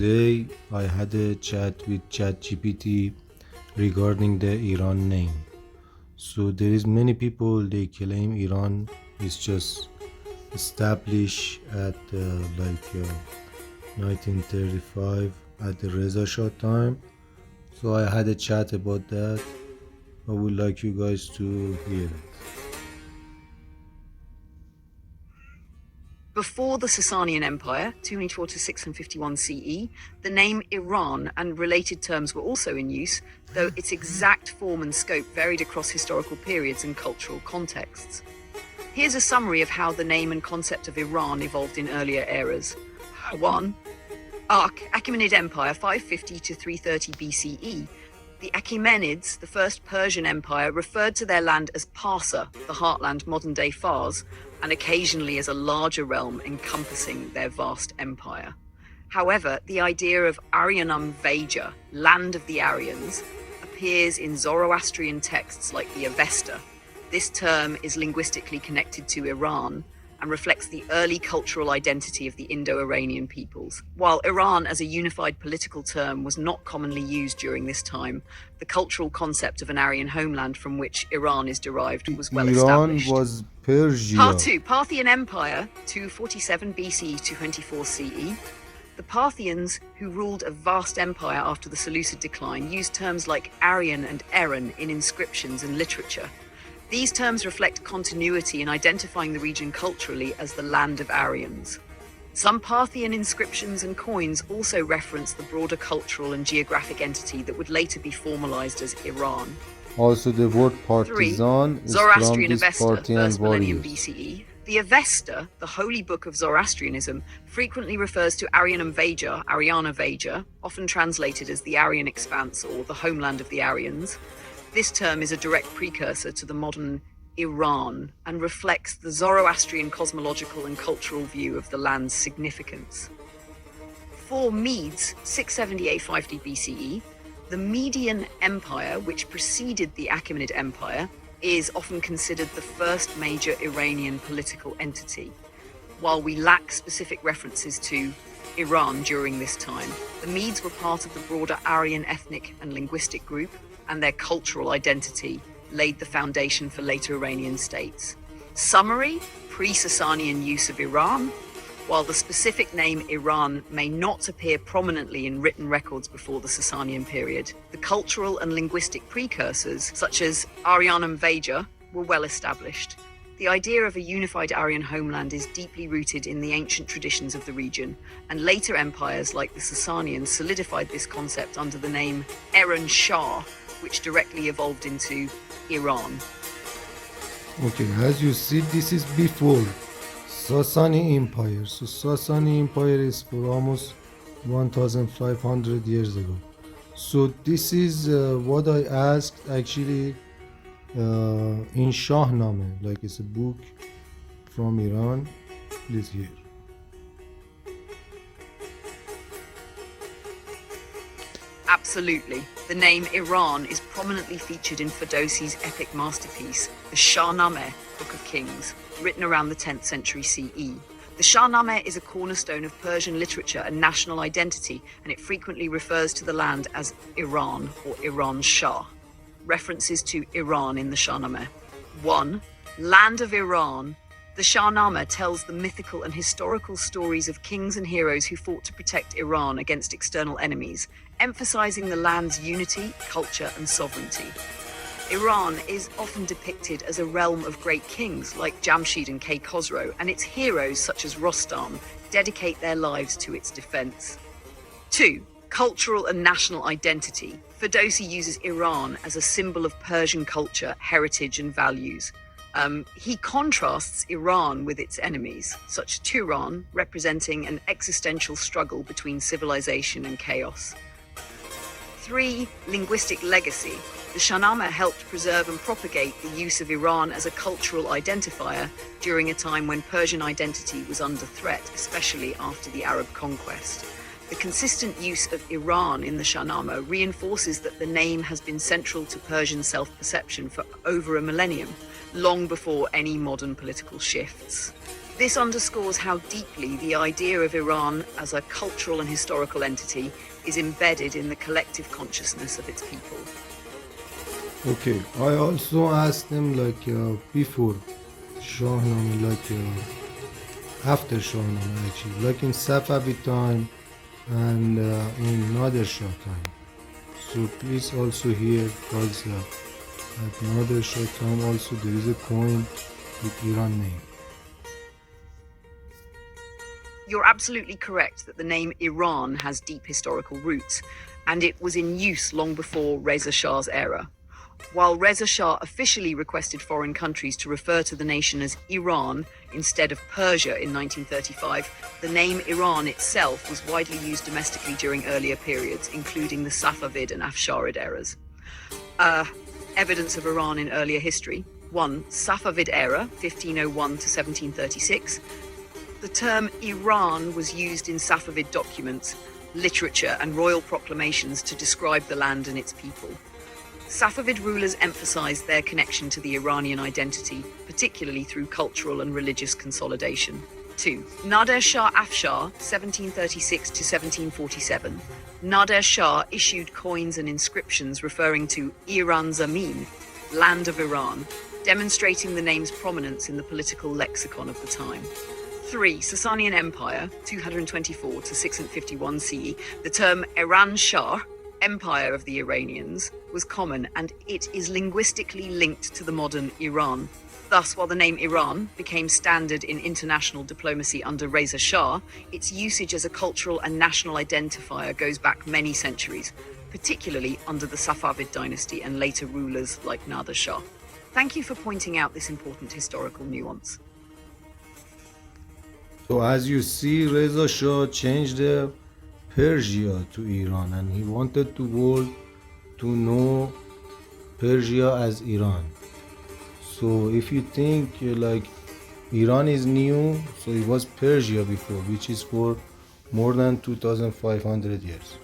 today I had a chat with ChatGPT regarding the Iran name. So there is many people they claim Iran is just established at 1935 at the Reza Shah time. So I had a chat about that. I would like you guys to hear it. Before the Sassanian Empire, 224 to 651 CE, the name Iran and related terms were also in use, though its exact form and scope varied across historical periods and cultural contexts. Here's a summary of how the name and concept of Iran evolved in earlier eras. 1. Achaemenid Empire, 550 to 330 BCE. The Achaemenids, the first Persian empire, referred to their land as Parsa, the heartland modern-day Fars, and occasionally as a larger realm encompassing their vast empire. However, the idea of Arianum Vaja, land of the Aryans, appears in Zoroastrian texts like the Avesta. This term is linguistically connected to Iran and reflects the early cultural identity of the Indo-Iranian peoples. While Iran as a unified political term was not commonly used during this time, the cultural concept of an Aryan homeland from which Iran is derived was well established. Iran was Persia. Part 2, Parthian Empire, 247 BCE to 24 CE. The Parthians, who ruled a vast empire after the Seleucid decline, used terms like Aryan and Eran in inscriptions and literature. These terms reflect continuity in identifying the region culturally as the land of Aryans. Some Parthian inscriptions and coins also reference the broader cultural and geographic entity that would later be formalized as Iran. Also, the word partisan 3. is Zoroastrian from these Avesta, Parthian 1st millennium warriors. BCE. The Avesta, the holy book of Zoroastrianism, frequently refers to Arianum Vaja, Ariana Vaja, often translated as the Aryan Expanse or the homeland of the Aryans. This term is a direct precursor to the modern Iran and reflects the Zoroastrian cosmological and cultural view of the land's significance. 4. Medes, 670-850 BCE. The Median Empire, which preceded the Achaemenid Empire, is often considered the first major Iranian political entity. While we lack specific references to Iran during this time, the Medes were part of the broader Aryan ethnic and linguistic group, and their cultural identity laid the foundation for later Iranian states. Summary: pre-Sassanian use of Iran. While the specific name Iran may not appear prominently in written records before the Sassanian period, the cultural and linguistic precursors, such as Arianum Vaja, were well established. The idea of a unified Aryan homeland is deeply rooted in the ancient traditions of the region, and later empires like the Sassanians solidified this concept under the name Iranshahr, which directly evolved into Iran. Okay, as you see, this is before Sassanian Empire. So Sassanian Empire is for almost 1500 years ago. So this is what I asked actually in Shahnameh, like it's a book from Iran. Please hear. Absolutely. The name Iran is prominently featured in Ferdowsi's epic masterpiece, the Shahnameh, Book of Kings, written around the 10th century CE. The Shahnameh is a cornerstone of Persian literature and national identity, and it frequently refers to the land as Iran or Iranshahr. References to Iran in the Shahnameh. 1. Land of Iran. The Shahnameh tells the mythical and historical stories of kings and heroes who fought to protect Iran against external enemies, emphasizing the land's unity, culture, and sovereignty. Iran is often depicted as a realm of great kings like Jamshid and Khosrow, and its heroes such as Rostam dedicate their lives to its defense. 2. Cultural and national identity. Ferdowsi uses Iran as a symbol of Persian culture, heritage, and values. He contrasts Iran with its enemies, such as Turan, representing an existential struggle between civilization and chaos. 3. Linguistic legacy. The Shahnameh helped preserve and propagate the use of Iran as a cultural identifier during a time when Persian identity was under threat, especially after the Arab conquest. The consistent use of Iran in the Shahnameh reinforces that the name has been central to Persian self-perception for over a millennium, long before any modern political shifts. This underscores how deeply the idea of Iran as a cultural and historical entity is embedded in the collective consciousness of its people. Okay, I also asked them before Shahnameh, after Shahnameh actually, like in Safavid time and in Nader Shah time. So please also here, because at Nader Shah time also there is a coin with Iran name. You're absolutely correct that the name Iran has deep historical roots, and it was in use long before Reza Shah's era. While Reza Shah officially requested foreign countries to refer to the nation as Iran instead of Persia in 1935, the name Iran itself was widely used domestically during earlier periods, including the Safavid and Afsharid eras. Evidence of Iran in earlier history. 1. Safavid era, 1501 to 1736. The term Iran was used in Safavid documents, literature, and royal proclamations to describe the land and its people. Safavid rulers emphasized their connection to the Iranian identity, particularly through cultural and religious consolidation. 2. Nader Shah Afshar, 1736 to 1747. Nader Shah issued coins and inscriptions referring to Iran Zamin, land of Iran, demonstrating the name's prominence in the political lexicon of the time. 3. Sassanian Empire, 224 to 651 CE. The term Iranshahr, Empire of the Iranians, was common, and it is linguistically linked to the modern Iran. Thus, while the name Iran became standard in international diplomacy under Reza Shah, its usage as a cultural and national identifier goes back many centuries, particularly under the Safavid dynasty and later rulers like Nader Shah. Thank you for pointing out this important historical nuance. So as you see, Reza Shah changed Persia to Iran, and he wanted the world to know Persia as Iran. So if you think Iran is new, so it was Persia before, which is for more than 2500 years.